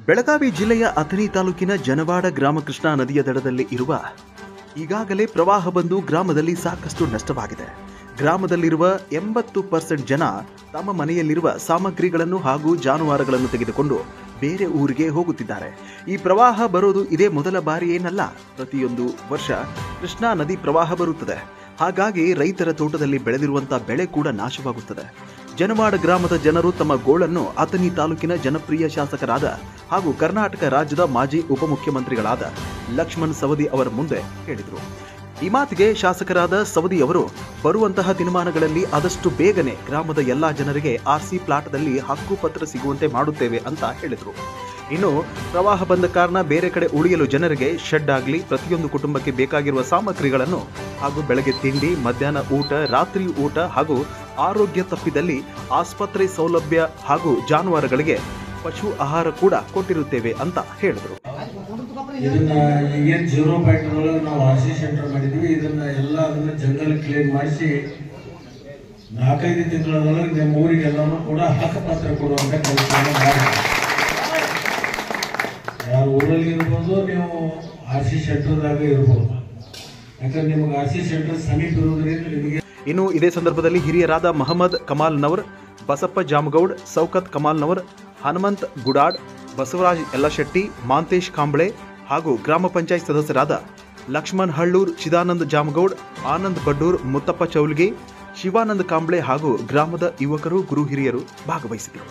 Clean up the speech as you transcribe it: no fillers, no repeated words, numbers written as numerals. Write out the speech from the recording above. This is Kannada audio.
ಬೆಳಗಾವಿ ಜಿಲ್ಲೆಯ ಅಥಣಿ ತಾಲೂಕಿನ ಜನವಾಡ ಗ್ರಾಮ ಕೃಷ್ಣಾ ನದಿಯ ದಡದಲ್ಲಿ ಇರುವ ಈಗಾಗಲೇ ಪ್ರವಾಹ ಬಂದು ಗ್ರಾಮದಲ್ಲಿ ಸಾಕಷ್ಟು ನಷ್ಟವಾಗಿದೆ. ಗ್ರಾಮದಲ್ಲಿರುವ 80% ಜನ ತಮ್ಮ ಮನೆಯಲ್ಲಿರುವ ಸಾಮಗ್ರಿಗಳನ್ನು ಹಾಗೂ ಜಾನುವಾರುಗಳನ್ನು ತೆಗೆದುಕೊಂಡು ಬೇರೆ ಊರಿಗೆ ಹೋಗುತ್ತಿದ್ದಾರೆ. ಈ ಪ್ರವಾಹ ಬರೋದು ಇದೇ ಮೊದಲ ಬಾರಿ ಏನಲ್ಲ. ಪ್ರತಿಯೊಂದು ವರ್ಷ ಕೃಷ್ಣಾ ನದಿ ಪ್ರವಾಹ ಬರುತ್ತದೆ. ಹಾಗಾಗಿ ರೈತರ ತೋಟದಲ್ಲಿ ಬೆಳೆದಿರುವಂತಹ ಬೆಳೆ ಕೂಡ ನಾಶವಾಗುತ್ತದೆ. ಜನವಾಡ ಗ್ರಾಮದ ಜನರು ತಮ್ಮ ಗೋಳನ್ನು ಅಥಣಿ ತಾಲೂಕಿನ ಜನಪ್ರಿಯ ಶಾಸಕರಾದ ಹಾಗೂ ಕರ್ನಾಟಕ ರಾಜ್ಯದ ಮಾಜಿ ಉಪಮುಖ್ಯಮಂತ್ರಿಗಳಾದ ಲಕ್ಷ್ಮಣ್ ಸವದಿ ಅವರ ಮುಂದೆ ಹೇಳಿದರು. ಈ ಮಾತಿಗೆ ಶಾಸಕರಾದ ಸವದಿ ಅವರು ಬರುವಂತಹ ದಿನಮಾನಗಳಲ್ಲಿ ಆದಷ್ಟು ಬೇಗನೆ ಗ್ರಾಮದ ಎಲ್ಲಾ ಜನರಿಗೆ ಆರ್ಸಿ ಪ್ಲಾಟ್ದಲ್ಲಿ ಹಕ್ಕುಪತ್ರ ಸಿಗುವಂತೆ ಮಾಡುತ್ತೇವೆ ಅಂತ ಹೇಳಿದರು. ಇನ್ನು ಪ್ರವಾಹ ಬಂದ ಕಾರಣ ಬೇರೆ ಕಡೆ ಉಳಿಯಲು ಜನರಿಗೆ ಶೆಡ್ ಆಗಲಿ, ಪ್ರತಿಯೊಂದು ಕುಟುಂಬಕ್ಕೆ ಬೇಕಾಗಿರುವ ಸಾಮಗ್ರಿಗಳನ್ನು ಹಾಗೂ ಬೆಳಗ್ಗೆ ತಿಂಡಿ, ಮಧ್ಯಾಹ್ನ ಊಟ, ರಾತ್ರಿ ಊಟ ಹಾಗೂ ಆರೋಗ್ಯ ತಪ್ಪಿದಲ್ಲಿ ಆಸ್ಪತ್ರೆ ಸೌಲಭ್ಯ ಹಾಗೂ ಜಾನುವಾರುಗಳಿಗೆ ಪಶು ಆಹಾರ ಕೂಡ ಕೊಟ್ಟಿರುತ್ತೇವೆ ಅಂತ ಹೇಳಿದರು. ಇದನ್ನ ಈಗೇನು 0 ಪಾಯಿಂಟ್ ಒಳಗೆ ನಾವು ಆರ್ಸಿ ಸೆಂಟರ್ ಮಾಡಿದ್ವಿ. ಅದನ್ನ ಜಂಗಲ್ ಕ್ಲೀನ್ ಮಾಡಿಸಿ 4-5 ತಿಂಗಳೊಳಗೆ ನಿಮ್ಮ ಊರಿಗೆಲ್ಲರೂ ಕೂಡ ಹಕ್ಕುಪತ್ರ ಕೊಡುವಂತ ಕೆಲಸವನ್ನು ಮಾಡಿ, ಯಾರು ಊರಲ್ಲಿ ಇರ್ಬೋದು, ನೀವು ಆರ್ಸಿ ಸೆಂಟರ್ದಾಗ ಇರ್ಬೋದು. ಯಾಕಂದ್ರೆ ನಿಮಗೆ ಆರ್ಸಿ ಸೆಂಟರ್ ಸಮೀಪ ಇರೋದ್ರಿಂದ ನಿಮಗೆ. ಇನ್ನು ಇದೇ ಸಂದರ್ಭದಲ್ಲಿ ಹಿರಿಯರಾದ ಮಹಮ್ಮದ್ ಕಮಾಲ್ನವರ್, ಬಸಪ್ಪ ಜಾಮಗೌಡ್, ಸೌಕತ್ ಕಮಾಲ್ನವರ್, ಹನುಮಂತ್ ಗುಡಾಡ್, ಬಸವರಾಜ್ ಯಲ್ಲಶೆಟ್ಟಿ, ಮಾಂತೇಶ್ ಕಾಂಬ್ಳೆ ಹಾಗೂ ಗ್ರಾಮ ಪಂಚಾಯತ್ ಸದಸ್ಯರಾದ ಲಕ್ಷ್ಮಣ್ ಹಳ್ಳೂರ್, ಚಿದಾನಂದ್ ಜಾಮಗೌಡ್, ಆನಂದ್ ಬಡ್ಡೂರ್, ಮುತ್ತಪ್ಪ ಚೌಲ್ಗಿ, ಶಿವಾನಂದ್ ಕಾಂಬ್ಳೆ ಹಾಗೂ ಗ್ರಾಮದ ಯುವಕರು, ಗುರು ಹಿರಿಯರು ಭಾಗವಹಿಸಿದರು.